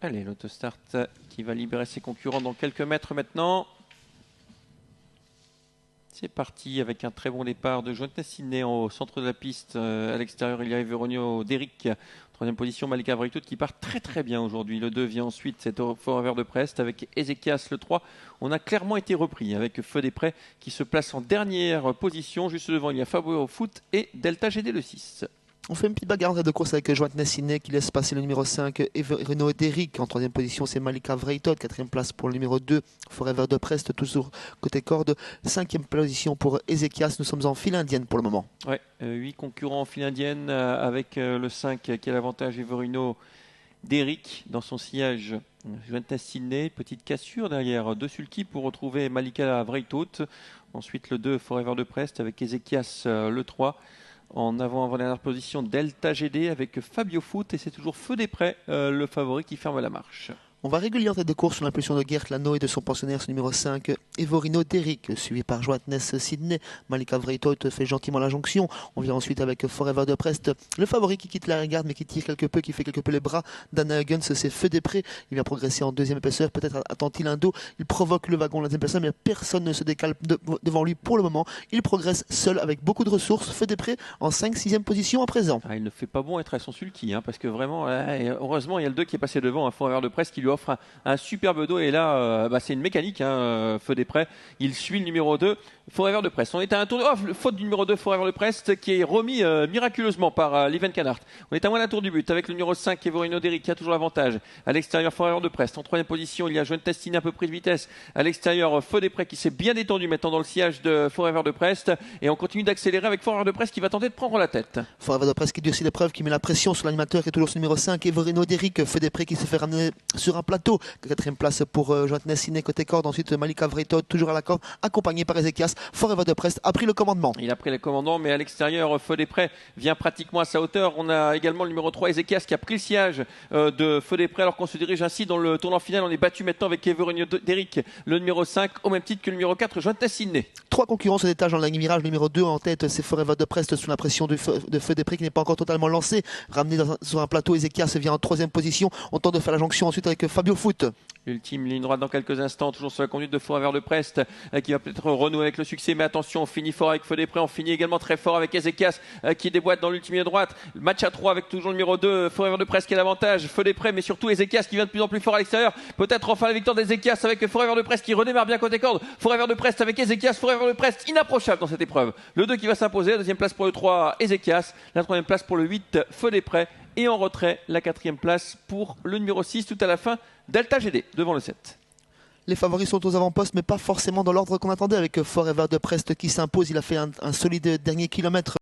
Allez, l'autostart qui va libérer ses concurrents dans quelques mètres maintenant. C'est parti avec un très bon départ de Joanne Sidney au centre de la piste. À l'extérieur, il y a Everonio Derrick. Troisième position, Malika Vraitout qui part très très bien aujourd'hui. Le 2 vient ensuite, c'est au Forever de Prest avec Ezekias le 3. On a clairement été repris avec Feu des Prés qui se place en dernière position. Juste devant, il y a Fabio Foot et Delta GD le 6. On fait une petite bagarre de course avec Joanne Sidney qui laisse passer le numéro 5 Renaud Derrick. En troisième position, c'est Malika Vraitout. Quatrième place pour le numéro 2 Forever de Prest, toujours côté corde. Cinquième position pour Ezekias. Nous sommes en file indienne pour le moment. Ouais, 8 concurrents en file indienne avec le 5 qui a l'avantage Everino Derrick dans son sillage. Joanne Sidney, petite cassure derrière deux sulky pour retrouver Malika Vraitout. Ensuite le 2 Forever de Prest avec Ezekias le 3. En avant-dernière position, Delta GD avec Fabio Foot et c'est toujours Feu des Prés, le favori qui ferme la marche. On va régulier en tête de course sous l'impulsion de Gert Lano et de son pensionnaire, ce numéro 5, Everino Derrick, suivi par Joanne Sidney. Malika Vraitout fait gentiment la jonction. On vient ensuite avec Forever de Prest, le favori qui quitte la regarde mais qui tire quelque peu, qui fait quelque peu les bras d'Anna Huggins, c'est Feu des Prés. Il vient progresser en deuxième épaisseur, peut-être attend-il un dos. Il provoque le wagon de la deuxième personne, mais personne ne se décale devant lui pour le moment. Il progresse seul avec beaucoup de ressources. Feu des Prés en 5-6e position à présent. Il ne fait pas bon être à son sulky, parce que vraiment, heureusement, il y a le 2 qui est passé devant, un Forever de Prest qui lui offre un superbe dos. Et là, c'est une mécanique, Feu des Prés. Il suit le numéro 2, Forever de Prest. On est à un tour de faute du numéro 2, Forever de Prest, qui est remis miraculeusement par Leven Canart. On est à moins d'un tour du but avec le numéro 5, Everino Derrick, qui a toujours l'avantage. À l'extérieur, Forever de Prest. En troisième position, il y a Joanne Sidney, un peu pris de vitesse. À l'extérieur, Feu des Prés qui s'est bien détendu maintenant dans le sillage de Forever de Prest. Et on continue d'accélérer avec Forever de Prest qui va tenter de prendre la tête. Forever de Prest qui durcit l'épreuve, qui met la pression sur l'animateur qui est toujours ce numéro 5, Everino Derrick. Feu des Prés qui se fait ramener sur un plateau. Quatrième place pour Joanne Sidney côté corde. Ensuite Malika Vraitout toujours à la corde, accompagné par Ezekias. Forever de Prest a pris le commandement. Il a pris le commandement, mais à l'extérieur, Feu des Prés vient pratiquement à sa hauteur. On a également le numéro 3, Ezekias, qui a pris le sillage de Feu des Prés, alors qu'on se dirige ainsi dans le tournant final. On est battu maintenant avec Everino Derrick, le numéro 5, au même titre que le numéro 4, Joanne Sidney. Trois concurrents se détachent dans la ligne virage. Le numéro 2 en tête, c'est Forever de Prest sous la pression de Feu des Prés qui n'est pas encore totalement lancé. Ramené sur un plateau, Ezekias vient en troisième position. On tente de faire la jonction ensuite avec Fabio Foot. Ultime ligne droite dans quelques instants, toujours sur la conduite de Forever de Prest qui va peut-être renouer avec le succès, mais attention, on finit fort avec Feu des Prés, on finit également très fort avec Ezekias qui déboîte dans l'ultime ligne droite. Match à 3 avec toujours le numéro 2, Forever de Prest qui a l'avantage, Feu des Prés, mais surtout Ezekias qui vient de plus en plus fort à l'extérieur. Peut-être enfin la victoire d'Ezekias avec Forever de Prest qui redémarre bien côté corde. Forever de Prest avec Ezekias, Forever de Prest inapprochable dans cette épreuve. Le 2 qui va s'imposer, la deuxième place pour le 3, Ezekias, la troisième place pour le 8, Feu des Prés, et en retrait la quatrième place pour le numéro 6 tout à la fin, Delta GD devant le 7. Les favoris sont aux avant-postes, mais pas forcément dans l'ordre qu'on attendait avec Forever de Prest qui s'impose. Il a fait un solide dernier kilomètre